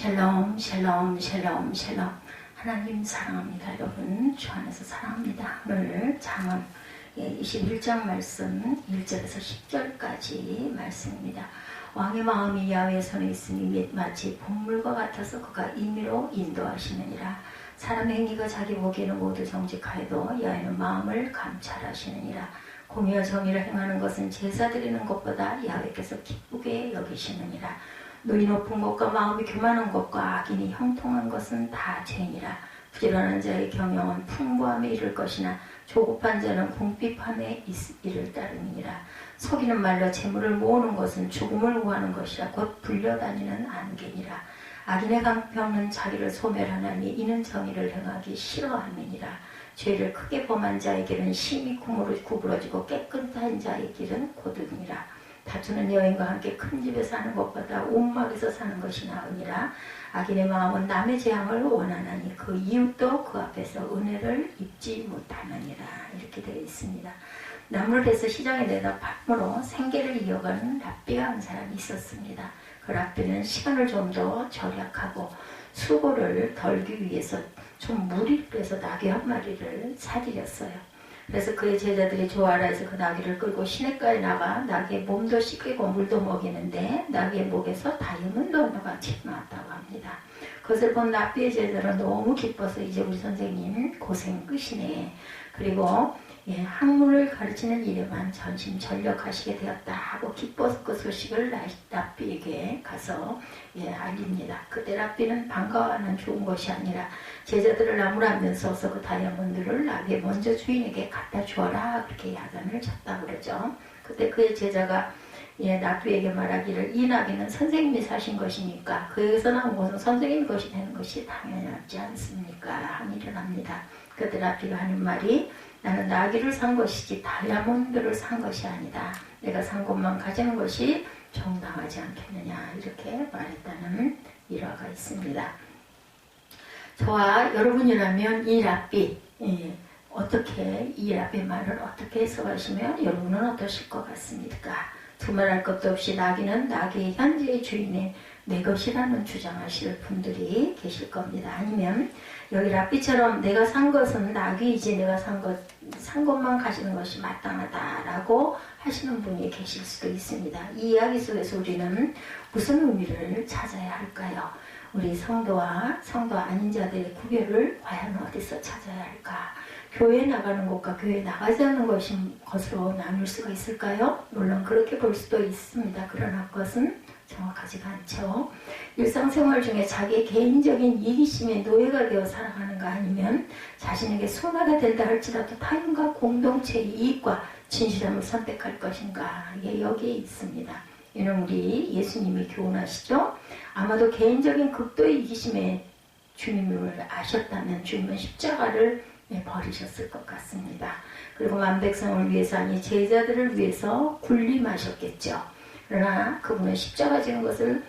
샬롬 샬롬 샬롬 샬롬. 하나님 사랑합니다. 여러분 주 안에서 사랑합니다. 오늘 잠언 21장 말씀 1절에서 10절까지 말씀입니다. 왕의 마음이 야훼의 손에 있으니 마치 본물과 같아서 그가 임의로 인도하시느니라. 사람의 행위가 자기 보기에는 모두 정직하여도 야훼는 마음을 감찰하시느니라. 공의와 정의를 행하는 것은 제사 드리는 것보다 야훼께서 기쁘게 여기시느니라. 눈이 높은 것과 마음이 교만한 것과 악인이 형통한 것은 다 죄니라. 부지런한 자의 경영은 풍부함에 이를 것이나 조급한 자는 궁핍함에 이를 따르니라. 속이는 말로 재물을 모으는 것은 죽음을 구하는 것이라. 곧 불려다니는 안개니라. 악인의 강평은 자기를 소멸하나니 이는 정의를 행하기 싫어함이니라. 죄를 크게 범한 자의 길은 심히 구부러지고 깨끗한 자의 길은 고득이니라. 다투는 여인과 함께 큰 집에 사는 것보다 옥막에서 사는 것이 나으니라. 악인의 마음은 남의 재앙을 원하나니 그 이웃도 그 앞에서 은혜를 입지 못하느니라. 이렇게 되어 있습니다. 나무를 베서 시장에 내다 팔므로 생계를 이어가는 랍비가 한 사람이 있었습니다. 그 랍비는 시간을 좀 더 절약하고 수고를 덜기 위해서 좀 무리를 해서 나귀 한 마리를 사들였어요. 그래서 그의 제자들이 좋아라 해서 그 나귀를 끌고 시냇가에 나가 나귀의 몸도 씻기고 물도 먹이는데 나귀의 목에서 다이아몬드 언어가 튀어나왔다고 합니다. 그것을 본 랍비의 제자들은 너무 기뻐서 이제 우리 선생님 고생 끝이네. 그리고 학문을 가르치는 일에만 전심전력하시게 되었다 하고 기뻐서 그 소식을 랍비에게 가서 알립니다. 그때 랍비는 반가워하는 좋은 것이 아니라 제자들을 나무라면서 그 다이아몬드를 나귀의 먼저 주인에게 갖다 주어라 그렇게 야단을 쳤다고 그러죠. 그때 그의 제자가 랍비에게 말하기를 이 나귀는 선생님이 사신 것이니까 그에서 나온 것은 선생님 것이 되는 것이 당연하지 않습니까? 항의를 합니다. 그때 랍비가 하는 말이 나는 나귀를 산 것이지 다이아몬드를 산 것이 아니다. 내가 산 것만 가지는 것이 정당하지 않겠느냐 이렇게 말했다는 일화가 있습니다. 저와 여러분이라면 이 랍비 어떻게 이 랍비의 말을 어떻게 해석하시면 여러분은 어떠실 것 같습니까? 두말할 것도 없이 나귀는 나귀의 현재의 주인의 내 것이라는 주장하실 분들이 계실 겁니다. 아니면 여기 랍비처럼 내가 산 것은 나귀이지 내가 산 것만 가지는 것이 마땅하다라고 하시는 분이 계실 수도 있습니다. 이 이야기 속에서 우리는 무슨 의미를 찾아야 할까요? 우리 성도와 성도 아닌 자들의 구별을 과연 어디서 찾아야 할까? 교회에 나가는 것과 교회에 나가지 않는 것으로 나눌 수가 있을까요? 물론 그렇게 볼 수도 있습니다. 그러나 그것은 정확하지가 않죠. 일상생활 중에 자기의 개인적인 이기심의 노예가 되어 살아가는가 아니면 자신에게 손해가 된다 할지라도 타인과 공동체의 이익과 진실함을 선택할 것인가 이게 여기에 있습니다. 이는 우리 예수님이 교훈하시죠. 아마도 개인적인 극도의 이기심의 주님을 아셨다면 주님은 십자가를 버리셨을 것 같습니다. 그리고 만백성을 위해서 아니 제자들을 위해서 군림하셨겠죠. 그러나 그분은 십자가 지는 것을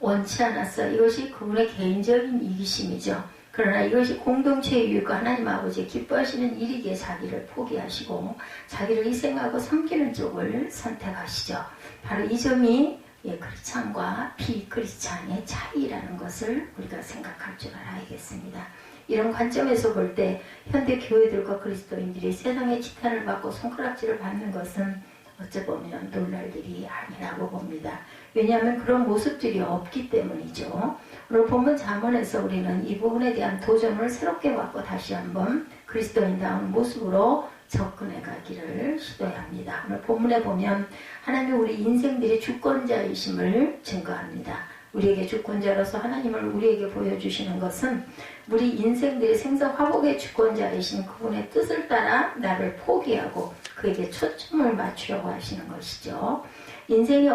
원치 않았어요. 이것이 그분의 개인적인 이기심이죠. 그러나 이것이 공동체의 유익과 하나님 아버지 기뻐하시는 일이기에 자기를 포기하시고 자기를 희생하고 섬기는 쪽을 선택하시죠. 바로 이 점이 크리스찬과 비크리스찬의 차이라는 것을 우리가 생각할 줄 알아야겠습니다. 이런 관점에서 볼 때 현대 교회들과 그리스도인들이 세상의 지탄을 받고 손가락질을 받는 것은 어찌 보면 놀랄 일이 아니라고 봅니다. 왜냐하면 그런 모습들이 없기 때문이죠. 오늘 본문 잠언에서 우리는 이 부분에 대한 도전을 새롭게 받고 다시 한번 그리스도인다운 모습으로 접근해 가기를 시도해야 합니다. 오늘 본문에 보면 하나님이 우리 인생들의 주권자이심을 증거합니다. 우리에게 주권자로서 하나님을 우리에게 보여주시는 것은 우리 인생들의 생사화복의 주권자이신 그분의 뜻을 따라 나를 포기하고 그에게 초점을 맞추려고 하시는 것이죠. 인생이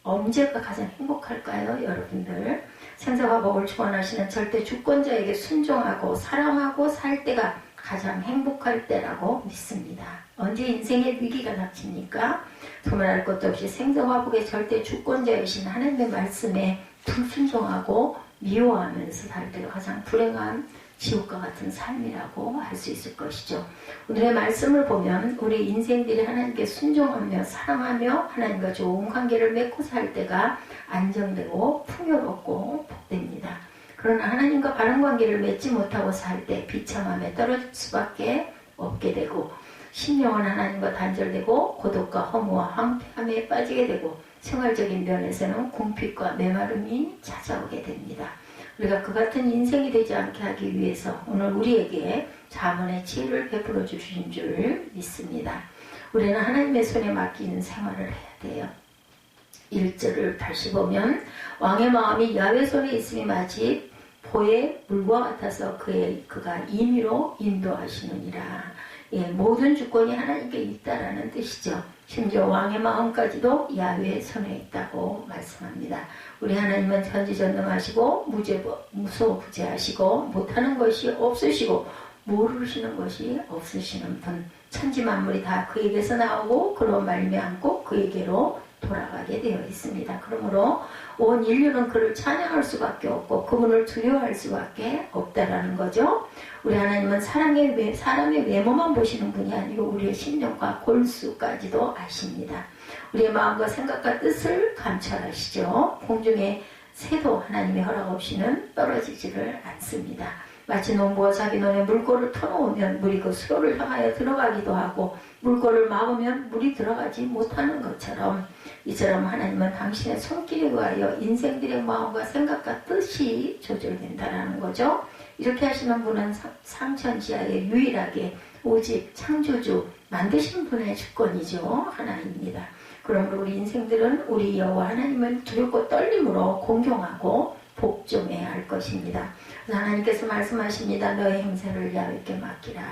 언제가 가장 행복할까요? 여러분들 생사화복을 주관하시는 절대 주권자에게 순종하고 사랑하고 살 때가 가장 행복할 때라고 믿습니다. 언제 인생의 위기가 닥칩니까? 두말할 것도 없이 생사화복의 절대 주권자이신 하나님의 말씀에 불순종하고 미워하면서 살 때가 가장 불행한 지옥과 같은 삶이라고 할 수 있을 것이죠. 오늘의 말씀을 보면 우리 인생들이 하나님께 순종하며 사랑하며 하나님과 좋은 관계를 맺고 살 때가 안정되고 풍요롭고 복됩니다. 그러나 하나님과 바른 관계를 맺지 못하고 살 때 비참함에 떨어질 수밖에 없게 되고 심령은 하나님과 단절되고 고독과 허무와 황폐함에 빠지게 되고 생활적인 면에서는 궁핍과 메마름이 찾아오게 됩니다. 우리가 그 같은 인생이 되지 않게 하기 위해서 오늘 우리에게 자문의 지혜를 베풀어 주신 줄 믿습니다. 우리는 하나님의 손에 맡기는 생활을 해야 돼요. 1절을 다시 보면 왕의 마음이 야훼 손에 있음이 마치 보의 물과 같아서 그가 임의로 인도하시느니라. 예, 모든 주권이 하나님께 있다라는 뜻이죠. 심지어 왕의 마음까지도 야훼의 손에 있다고 말씀합니다. 우리 하나님은 전지전능하시고 무소부재하시고 못하는 것이 없으시고 모르시는 것이 없으시는 분. 천지만물이 다 그에게서 나오고 그로 말미암고 그에게로 돌아가게 되어 있습니다. 그러므로 온 인류는 그를 찬양할 수밖에 없고 그분을 두려워할 수밖에 없다라는 거죠. 우리 하나님은 사람의 외모만 보시는 분이 아니고 우리의 심령과 골수까지도 아십니다. 우리의 마음과 생각과 뜻을 감찰하시죠. 공중의 새도 하나님의 허락 없이는 떨어지지를 않습니다. 마치 농부가 자기 논에 물꼬를 터놓으면 물이 그 수로를 향하여 들어가기도 하고 물꼬를 막으면 물이 들어가지 못하는 것처럼 이처럼 하나님은 당신의 손길에 의하여 인생들의 마음과 생각과 뜻이 조절된다는 거죠. 이렇게 하시는 분은 상천지하에 유일하게 오직 창조주 만드신 분의 주권이죠. 하나님입니다. 그러므로 우리 인생들은 우리 여호와 하나님을 두렵고 떨림으로 공경하고 복종해야 할 것입니다. 하나님께서 말씀하십니다. 너의 행세를 야훼께 맡기라.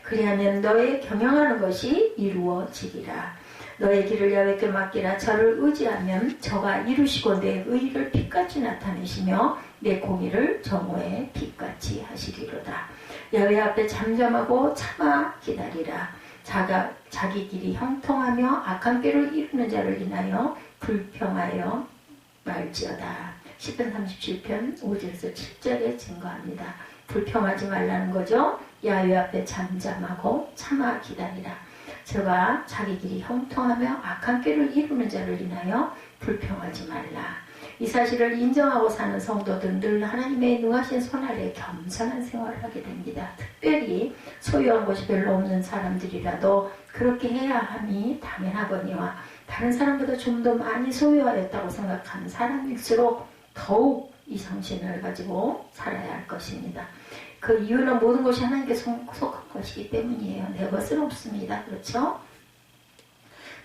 그리하면 너의 경영하는 것이 이루어지리라. 너의 길을 야훼께 맡기라. 저를 의지하면 저가 이루시고 내 의의를 빛같이 나타내시며 내 공의를 정오의 빛같이 하시리로다. 야훼 앞에 잠잠하고 참아 기다리라. 자기 길이 형통하며 악한 꾀를 이루는 자를 인하여 불평하여 말지어다. 10편 37편 5절에서 7절에 증거합니다. 불평하지 말라는 거죠. 야훼 앞에 잠잠하고 참아 기다리라. 저가 자기 길이 형통하며 악한 꾀를 이루는 자를 인하여 불평하지 말라. 이 사실을 인정하고 사는 성도들은 늘 하나님의 능하신 손 아래 겸손한 생활을 하게 됩니다. 특별히 소유한 것이 별로 없는 사람들이라도 그렇게 해야 함이 당연하거니와 다른 사람보다 좀 더 많이 소유하였다고 생각하는 사람일수록 더욱 이 정신을 가지고 살아야 할 것입니다. 그 이유는 모든 것이 하나님께 속한 것이기 때문이에요. 내 것은 없습니다. 그렇죠?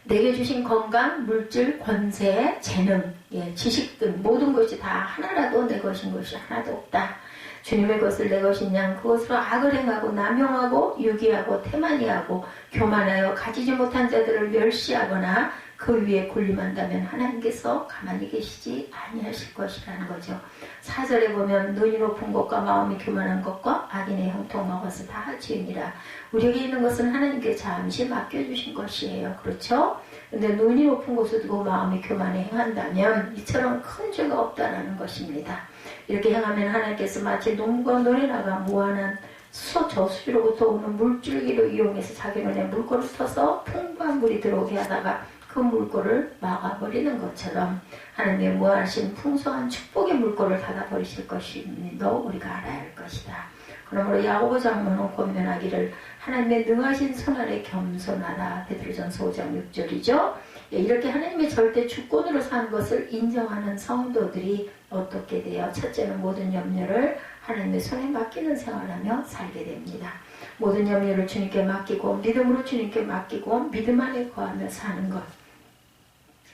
내게 주신 건강, 물질, 권세, 재능, 지식 등 모든 것이 다 하나라도 내 것인 것이 하나도 없다. 주님의 것을 내 것인 양 그것으로 악을 행하고 남용하고 유기하고 태만이하고 교만하여 가지지 못한 자들을 멸시하거나 그 위에 군림한다면 하나님께서 가만히 계시지 아니하실 것이라는 거죠. 4절에 보면 눈이 높은 것과 마음이 교만한 것과 악인의 형통한 것은 다 죄니라. 우리에게 있는 것은 하나님께 잠시 맡겨주신 것이에요. 그렇죠? 근데 눈이 높은 것을 두고 마음이 교만에 행한다면 이처럼 큰 죄가 없다라는 것입니다. 이렇게 행하면 하나님께서 마치 농부가 논에 나가 무한한 저수지로부터 오는 물줄기를 이용해서 자기 논에 물꼬를 터서 풍부한 물이 들어오게 하다가 그 물꼬를 막아버리는 것처럼 하나님의 무한하신 풍성한 축복의 물꼬를 닫아버리실 것임도 우리가 알아야 할 것이다. 그러므로 야고보 장로는 권면하기를 하나님의 능하신 손 아래 겸손하라. 베드로전서 5장 6절이죠. 이렇게 하나님의 절대 주권으로 사는 것을 인정하는 성도들이 어떻게 돼요? 첫째는 모든 염려를 하나님의 손에 맡기는 생활하며 살게 됩니다. 모든 염려를 주님께 맡기고 믿음으로 주님께 맡기고 믿음 안에 거하며 사는 것.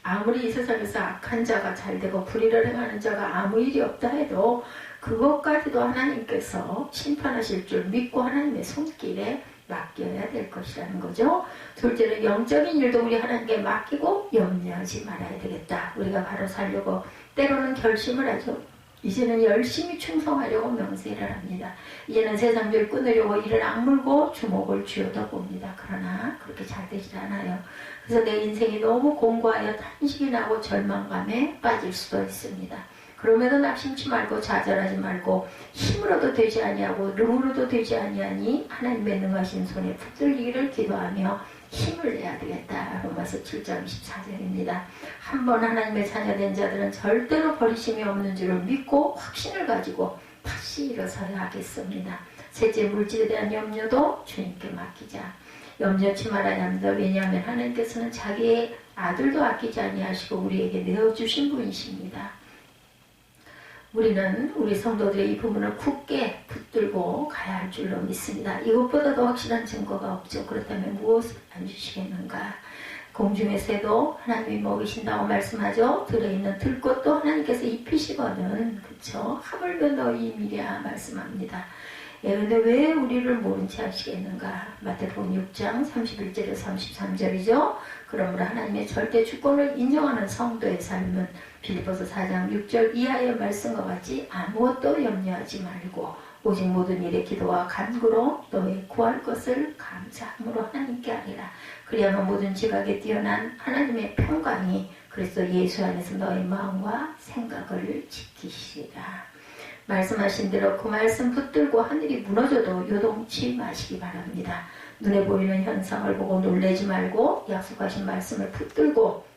아무리 이 세상에서 악한 자가 잘되고 불의를 행하는 자가 아무 일이 없다 해도 그것까지도 하나님께서 심판하실 줄 믿고 하나님의 손길에 맡겨야 될 것이라는 거죠. 둘째는 영적인 일도 우리 하나님께 맡기고 염려하지 말아야 되겠다. 우리가 바로 살려고 때로는 결심을 하죠. 이제는 열심히 충성하려고 명세를 합니다. 이제는 세상별 끊으려고 이를 악물고 주목을 쥐어다 봅니다. 그러나 그렇게 잘 되질 않아요. 그래서 내 인생이 너무 공고하여 탄식이 나고 절망감에 빠질 수도 있습니다. 그럼에도 낙심치 말고 좌절하지 말고 힘으로도 되지 아니하고 능으로도 되지 아니하니 하나님의 능하신 손에 붙들리기를 기도하며 힘을 내야 되겠다. 로마서 7장 24절입니다. 한번 하나님의 자녀된 자들은 절대로 버리심이 없는 줄을 믿고 확신을 가지고 다시 일어서야 하겠습니다. 셋째, 물질에 대한 염려도 주님께 맡기자. 염려치 말아야 합니다. 왜냐하면 하나님께서는 자기의 아들도 아끼지 아니하시고 우리에게 내어주신 분이십니다. 우리는 우리 성도들의 이 부분을 굳게 붙들고 가야 할 줄로 믿습니다. 이것보다 더 확실한 증거가 없죠. 그렇다면 무엇을 안 주시겠는가? 공중의 새도 하나님이 먹이신다고 말씀하죠. 들어있는 들꽃도 하나님께서 입히시거든. 그쵸? 하물며 너희 미랴 말씀합니다. 예, 근데 왜 우리를 모른 채 하시겠는가? 마태복음 6장 31절에서 33절이죠. 그러므로 하나님의 절대 주권을 인정하는 성도의 삶은 빌립보서 4장 6절 이하의 말씀과 같이 아무것도 염려하지 말고 오직 모든 일에 기도와 간구로 너의 구할 것을 감사함으로 하나님께 하리라. 그리하면 모든 지각에 뛰어난 하나님의 평강이 그리스도 예수 안에서 너의 마음과 생각을 지키시리라. 말씀하신 대로 그 말씀 붙들고 하늘이 무너져도 요동치 마시기 바랍니다. 눈에 보이는 현상을 보고 놀라지 말고 약속하신 말씀을 붙들고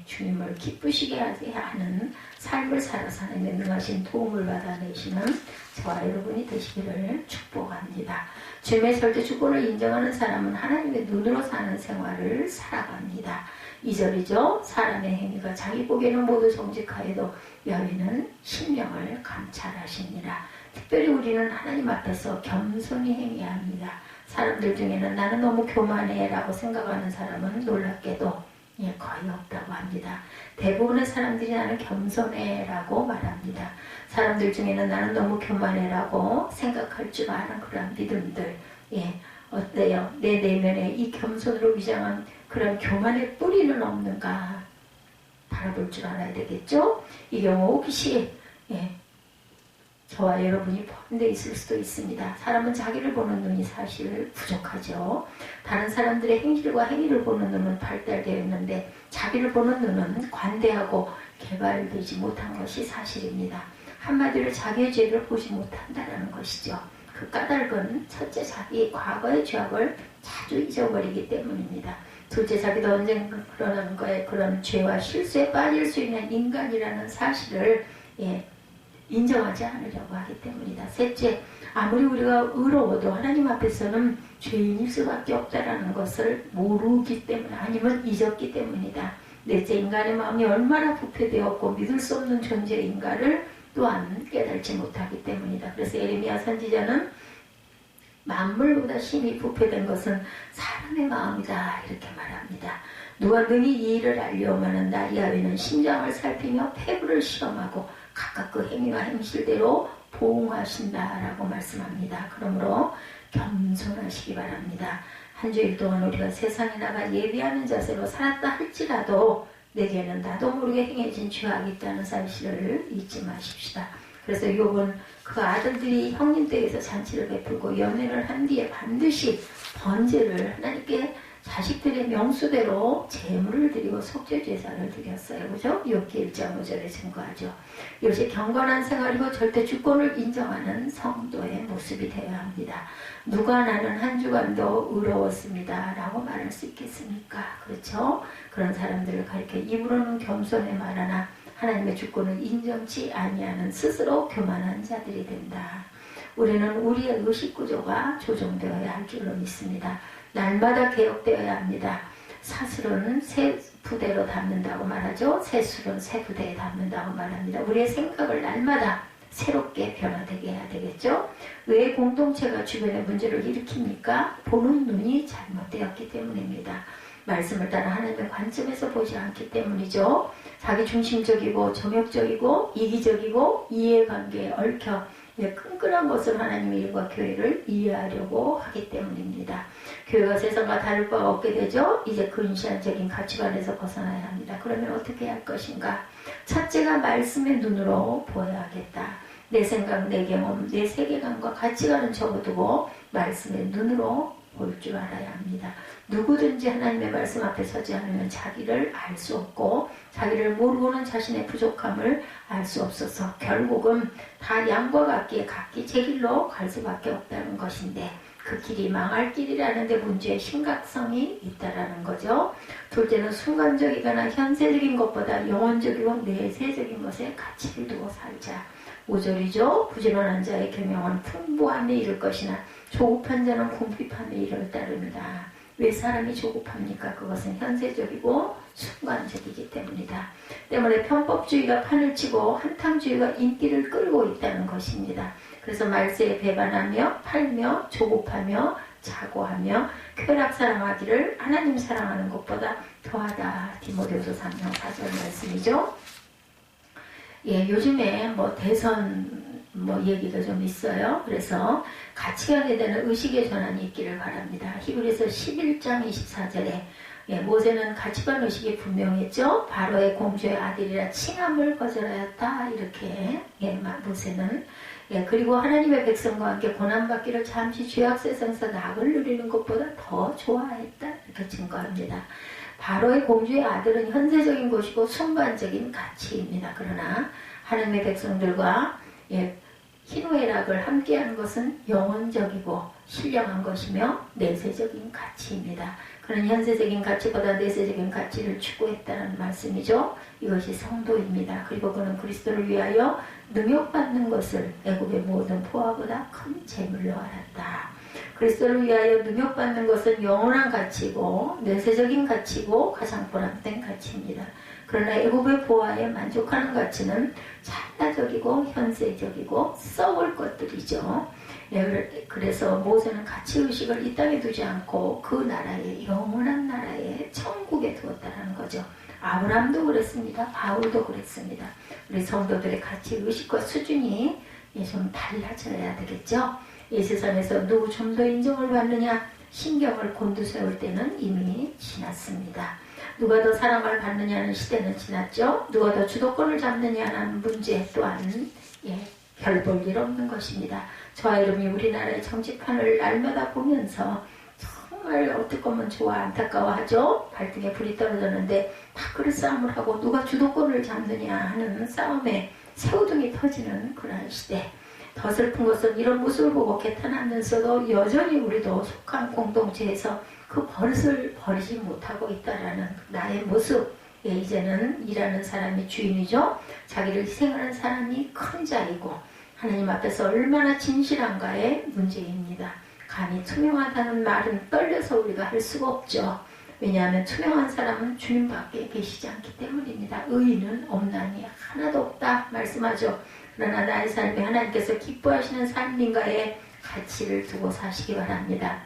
주님을 기쁘시게 하는 삶을 살아서 하나님의 능하신 도움을 받아내시는 저와 여러분이 되시기를 축복합니다. 주님의 절대 주권을 인정하는 사람은 하나님의 눈으로 사는 생활을 살아갑니다. 2절이죠. 사람의 행위가 자기 보기에는 모두 정직하여도 여호와는 심령을 감찰하시니라. 특별히 우리는 하나님 앞에서 겸손히 행해야 합니다. 사람들 중에는 나는 너무 교만해 라고 생각하는 사람은 놀랍게도 거의 없다고 합니다. 대부분의 사람들이 나는 겸손해 라고 말합니다. 사람들 중에는 나는 너무 교만해 라고 생각할 줄 아는 그런 믿음들 어때요? 내 내면에 이 겸손으로 위장한 그런 교만의 뿌리는 없는가 바라볼 줄 알아야 되겠죠? 이 경우 혹시 저와 여러분이 포함되어 있을 수도 있습니다. 사람은 자기를 보는 눈이 사실 부족하죠. 다른 사람들의 행실과 행위를 보는 눈은 발달되어 있는데 자기를 보는 눈은 관대하고 개발되지 못한 것이 사실입니다. 한마디로 자기의 죄를 보지 못한다는 것이죠. 그 까닭은 첫째 자기의 과거의 죄악을 자주 잊어버리기 때문입니다. 둘째 자기도 언젠가 그러는 거에 그런 죄와 실수에 빠질 수 있는 인간이라는 사실을 인정하지 않으려고 하기 때문이다. 셋째, 아무리 우리가 의로워도 하나님 앞에서는 죄인일 수밖에 없다는 것을 모르기 때문에 아니면 잊었기 때문이다. 넷째, 인간의 마음이 얼마나 부패되었고 믿을 수 없는 존재인가를 또한 깨달지 못하기 때문이다. 그래서 예레미야 선지자는 만물보다 심히 부패된 것은 사람의 마음이다 이렇게 말합니다. 누가 능히 이 일을 알려오면 나 야훼는 심장을 살피며 폐부를 실험하고 각각 그 행위와 행실대로 보응하신다라고 말씀합니다. 그러므로 겸손하시기 바랍니다. 한 주일 동안 우리가 세상에 나가 예비하는 자세로 살았다 할지라도 내게는 나도 모르게 행해진 죄악이 있다는 사실을 잊지 마십시다. 그래서 욥은 그 아들들이 형님 댁에서 잔치를 베풀고 연회를 한 뒤에 반드시 번제를 하나님께 자식들의 명수대로 제물을 드리고 속죄제사를 드렸어요. 그죠? 욥기 1장 5절에 증거하죠. 이것이 경건한 생활이고 절대 주권을 인정하는 성도의 모습이 되어야 합니다. 누가 나는 한 주간도 의로웠습니다 라고 말할 수 있겠습니까? 그렇죠? 그런 사람들을 가리켜 입으로는 겸손해 말하나 하나님의 주권을 인정치 아니하는 스스로 교만한 자들이 된다. 우리는 우리의 의식구조가 조정되어야 할 줄로 믿습니다. 날마다 개혁되어야 합니다. 사술은 새 부대로 담는다고 말하죠. 새술은 새 부대에 담는다고 말합니다. 우리의 생각을 날마다 새롭게 변화되게 해야 되겠죠. 왜 공동체가 주변에 문제를 일으킵니까? 보는 눈이 잘못되었기 때문입니다. 말씀을 따라 하나님의 관점에서 보지 않기 때문이죠. 자기중심적이고 정욕적이고 이기적이고 이해관계에 얽혀 끈끈한 것을 하나님의 일과 교회를 이해하려고 하기 때문입니다. 교회가 세상과 다를 바가 없게 되죠. 이제 근시안적인 가치관에서 벗어나야 합니다. 그러면 어떻게 할 것인가? 첫째가 말씀의 눈으로 보여야겠다. 내 생각, 내 경험, 내 세계관과 가치관은 접어두고 말씀의 눈으로 볼 줄 알아야 합니다. 누구든지 하나님의 말씀 앞에 서지 않으면 자기를 알 수 없고 자기를 모르고는 자신의 부족함을 알 수 없어서 결국은 다 양과 같기에 각기 제 길로 갈 수밖에 없다는 것인데 그 길이 망할 길이라는 데 문제의 심각성이 있다라는 거죠. 둘째는 순간적이거나 현세적인 것보다 영원적이고 내세적인 것에 가치를 두고 살자. 5절이죠. 부지런한 자의 계명은 풍부함에 이를 것이나 조급한 자는 궁핍함에 이를 따릅니다. 왜 사람이 조급합니까? 그것은 현세적이고 순간적이기 때문이다. 때문에 편법주의가 판을 치고 한탕주의가 인기를 끌고 있다는 것입니다. 그래서 말세에 배반하며 팔며 조급하며 자고하며 쾌락 사랑하기를 하나님 사랑하는 것보다 더하다. 디모데후서 3장 4절 말씀이죠. 예, 요즘에 대선 얘기가 좀 있어요. 그래서 가치관에 대한 의식의 전환이 있기를 바랍니다. 히브리서 11장 24절에 모세는 가치관 의식이 분명했죠. 바로의 공주의 아들이라 칭함을 거절하였다. 이렇게 모세는 그리고 하나님의 백성과 함께 고난받기를 잠시 죄악 세상에서 낙을 누리는 것보다 더 좋아했다. 이렇게 증거합니다. 바로의 공주의 아들은 현세적인 것이고 순간적인 가치입니다. 그러나 하나님의 백성들과 희노애락을 함께하는 것은 영원적이고 신령한 것이며 내세적인 가치입니다. 그는 현세적인 가치보다 내세적인 가치를 추구했다는 말씀이죠. 이것이 성도입니다. 그리고 그는 그리스도를 위하여 능욕받는 것을 애굽의 모든 포화보다 큰 재물로 알았다. 그리스도를 위하여 능욕받는 것은 영원한 가치고 내세적인 가치고 가장 보람된 가치입니다. 그러나 애굽의 보화에 만족하는 가치는 찰나적이고 현세적이고 썩을 것들이죠. 그래서 모세는 가치의식을 이 땅에 두지 않고 그 나라에 영원한 나라에 천국에 두었다는 거죠. 아브라함도 그랬습니다. 바울도 그랬습니다. 우리 성도들의 가치의식과 수준이 좀 달라져야 되겠죠. 이 세상에서 누구 좀 더 인정을 받느냐 신경을 곤두세울 때는 이미 지났습니다. 누가 더 사랑을 받느냐는 시대는 지났죠. 누가 더 주도권을 잡느냐는 문제 또한 별 볼 일 없는 것입니다. 저와 여러분이 우리나라의 정치판을 날마다 보면서 정말 어떻게 보면 좋아 안타까워하죠. 발등에 불이 떨어졌는데 밥그릇 싸움을 하고 누가 주도권을 잡느냐 하는 싸움에 새우등이 터지는 그런 시대. 더 슬픈 것은 이런 모습을 보고 개탄하면서도 여전히 우리도 속한 공동체에서 그 버릇을 버리지 못하고 있다라는 나의 모습. 이제는 일하는 사람이 주인이죠. 자기를 희생하는 사람이 큰 자이고 하나님 앞에서 얼마나 진실한가의 문제입니다. 감히 투명하다는 말은 떨려서 우리가 할 수가 없죠. 왜냐하면 투명한 사람은 주님밖에 계시지 않기 때문입니다. 의인은 없나니 하나도 없다 말씀하죠. 그러나 나의 삶에 하나님께서 기뻐하시는 삶인가에 가치를 두고 사시기 바랍니다.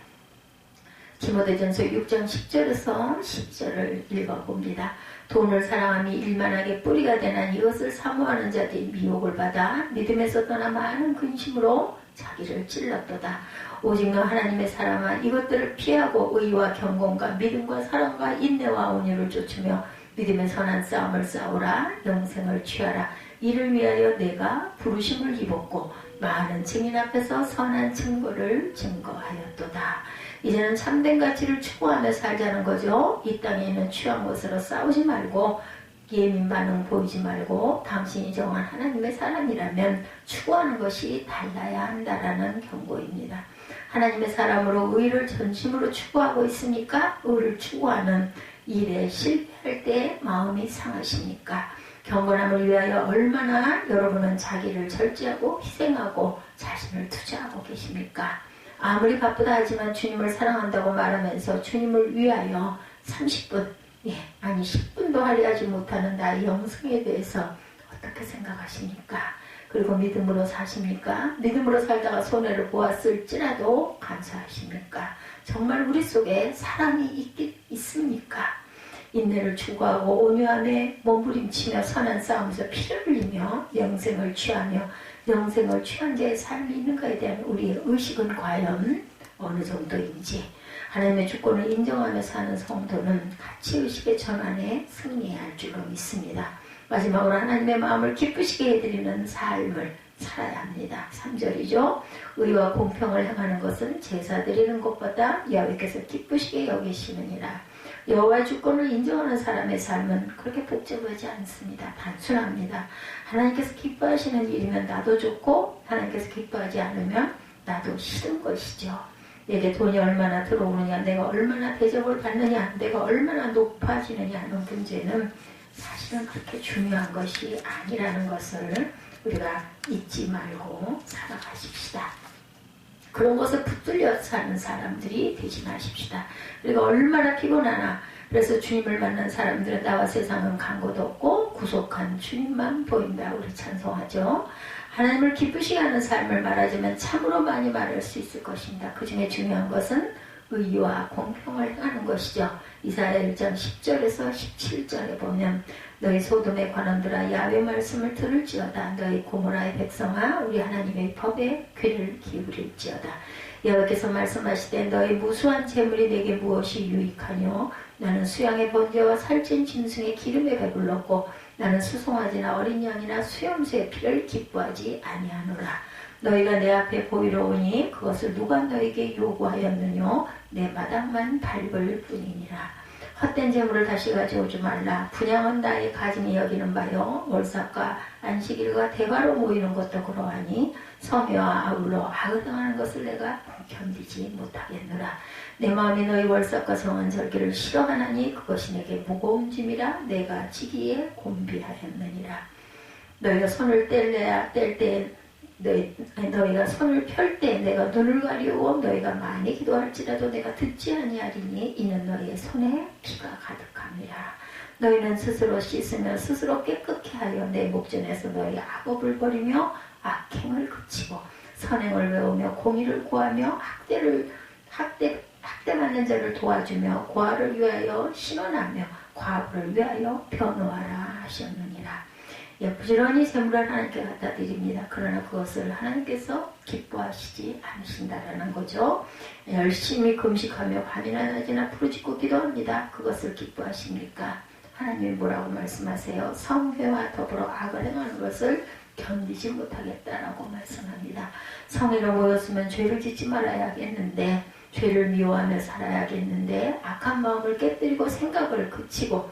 디모데전서 6장 10절에서 10절을 읽어봅니다. 돈을 사랑함이 일만하게 뿌리가 되나니 이것을 사모하는 자들이 미혹을 받아 믿음에서 떠나 많은 근심으로 자기를 찔렀도다. 오직 너 하나님의 사랑아 이것들을 피하고 의와 경건과 믿음과 사랑과 인내와 온유를 쫓으며 믿음의 선한 싸움을 싸우라. 영생을 취하라. 이를 위하여 내가 부르심을 입었고 많은 증인 앞에서 선한 증거를 증거하였도다. 이제는 참된 가치를 추구하며 살자는 거죠. 이 땅에 있는 취한 것으로 싸우지 말고 예민 반응 보이지 말고 당신이 정한 하나님의 사람이라면 추구하는 것이 달라야 한다라는 경고입니다. 하나님의 사람으로 의를 전심으로 추구하고 있으니까 의를 추구하는 일에 실패할 때 마음이 상하십니까? 경건함을 위하여 얼마나 여러분은 자기를 절제하고 희생하고 자신을 투자하고 계십니까? 아무리 바쁘다 하지만 주님을 사랑한다고 말하면서 주님을 위하여 30분, 아니 10분도 할애하지 못하는 나의 영성에 대해서 어떻게 생각하십니까? 그리고 믿음으로 사십니까? 믿음으로 살다가 손해를 보았을지라도 감사하십니까? 정말 우리 속에 사랑이 있습니까? 인내를 추구하고 온유함에 몸부림치며 선한 싸움에서 피를 흘리며 영생을 취하며 영생을 취한 자의 삶이 있는가에 대한 우리의 의식은 과연 어느 정도인지 하나님의 주권을 인정하며 사는 성도는 가치의식의 전환에 승리할 줄로 믿습니다. 마지막으로 하나님의 마음을 기쁘시게 해드리는 삶을 살아야 합니다. 3절이죠. 의와 공평을 행하는 것은 제사 드리는 것보다 여호와께서 기쁘시게 여기시느니라. 여호와의 주권을 인정하는 사람의 삶은 그렇게 복잡하지 않습니다. 단순합니다. 하나님께서 기뻐하시는 일이면 나도 좋고 하나님께서 기뻐하지 않으면 나도 싫은 것이죠. 내게 돈이 얼마나 들어오느냐, 내가 얼마나 대접을 받느냐, 내가 얼마나 높아지느냐 하는 문제는 사실은 그렇게 중요한 것이 아니라는 것을 우리가 잊지 말고 살아가십시다. 그런 것을 붙들려 사는 사람들이 되지 마십시다. 우리가 얼마나 피곤하나. 그래서 주님을 만난 사람들은 나와 세상은 간 곳 없고 구속한 주님만 보인다. 우리 찬송하죠. 하나님을 기쁘시게 하는 삶을 말하자면 참으로 많이 말할 수 있을 것입니다. 그 중에 중요한 것은 의와 공평을 행하는 것이죠. 이사야 1장 10절에서 17절에 보면 너희 소돔의 관원들아 야훼 말씀을 들을지어다. 너희 고모라의 백성아 우리 하나님의 법에 귀를 기울일지어다. 여호와께서 말씀하시되 너희 무수한 재물이 내게 무엇이 유익하뇨. 나는 수양의 번제와 살찐 짐승의 기름에 배불렀고 나는 수송아지나 어린 양이나 수염새의 피를 기뻐하지 아니하노라. 너희가 내 앞에 보이러 오니 그것을 누가 너에게 요구하였느뇨. 내 마당만 밟을 뿐이니라. 헛된 재물을 다시 가져오지 말라. 분양은 나의 가짐이 여기는 바요. 월삭과 안식일과 대가로 모이는 것도 그러하니 성회와 아울러 악을 행하는 것을 내가 견디지 못하겠노라. 내 마음이 너희 월삭과 성안절기를 싫어하나니 그것이 내게 무거운 짐이라 내가 지기에 곤비하였느니라. 너희가 손을 뗄 때 너희가 손을 펼 때 내가 눈을 가리우고 너희가 많이 기도할지라도 내가 듣지 아니하리니 이는 너희의 손에 피가 가득함이라. 너희는 스스로 씻으며 스스로 깨끗게 하여 내 목전에서 너희 악업을 버리며 악행을 그치고 선행을 외우며 공의를 구하며 학대받는 자를 도와주며 고아를 위하여 신원하며 과부를 위하여 변호하라 하셨느니라. 부지런히 재물을 하나님께 갖다 드립니다. 그러나 그것을 하나님께서 기뻐하시지 않으신다라는 거죠. 열심히 금식하며 밤이나 낮이나 부르짖고 기도합니다. 그것을 기뻐하십니까? 하나님이 뭐라고 말씀하세요? 성회와 더불어 악을 행하는 것을 견디지 못하겠다라고 말씀합니다. 성회로 모였으면 죄를 짓지 말아야겠는데 죄를 미워하며 살아야겠는데 악한 마음을 깨뜨리고 생각을 그치고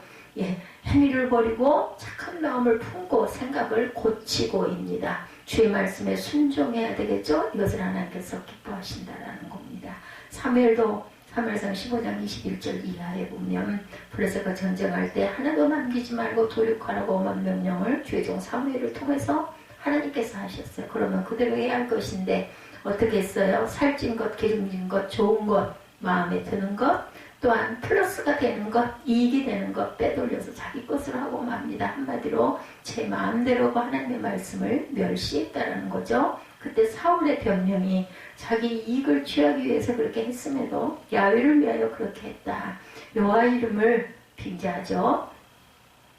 행위를 버리고 착한 마음을 품고 생각을 고치고입니다. 주의 말씀에 순종해야 되겠죠? 이것을 하나님께서 기뻐하신다라는 겁니다. 사무엘상 15장 21절 이하에 보면 블레셋과 전쟁할 때 하나도 남기지 말고 도륙하라고 엄한 명령을 주의 종 사무엘을 통해서 하나님께서 하셨어요. 그러면 그대로 해야 할 것인데 어떻게 했어요? 살찐 것, 기름진 것, 좋은 것, 마음에 드는 것, 또한 플러스가 되는 것, 이익이 되는 것 빼돌려서 자기 것으로 하고 맙니다. 한마디로 제 마음대로 하나님의 말씀을 멸시했다라는 거죠. 그때 사울의 변명이 자기 이익을 취하기 위해서 그렇게 했음에도 야훼를 위하여 그렇게 했다. 여호와 이름을 빙자하죠.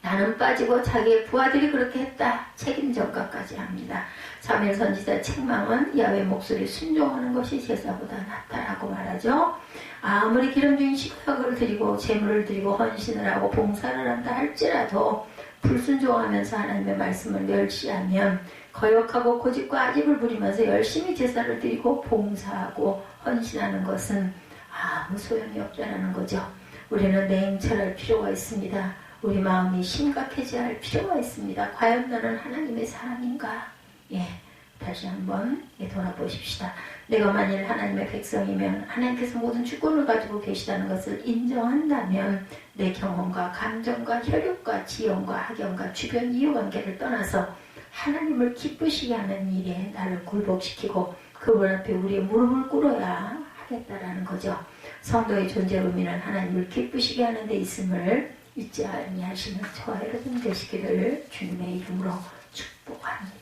나는 빠지고 자기의 부하들이 그렇게 했다. 책임 전가까지 합니다. 사무엘 선지자 책망은 야훼 목소리 순종하는 것이 제사보다 낫다라고 말하죠. 아무리 기름진 식사를 드리고 제물을 드리고 헌신을 하고 봉사를 한다 할지라도 불순종하면서 하나님의 말씀을 멸시하면 거역하고 고집과 아집을 부리면서 열심히 제사를 드리고 봉사하고 헌신하는 것은 아무 소용이 없다는 거죠. 우리는 냉철할 필요가 있습니다. 우리 마음이 심각해져야 할 필요가 있습니다. 과연 너는 하나님의 사람인가? 다시 한번 돌아보십시다. 내가 만일 하나님의 백성이면 하나님께서 모든 주권을 가지고 계시다는 것을 인정한다면 내 경험과 감정과 혈육과 지형과 학연과 주변 이해관계를 떠나서 하나님을 기쁘시게 하는 일에 나를 굴복시키고 그분 앞에 우리의 무릎을 꿇어야 하겠다라는 거죠. 성도의 존재 의미는 하나님을 기쁘시게 하는 데 있음을 잊지 아니하시는 저와 여러분 되시기를 주님의 이름으로 축복합니다.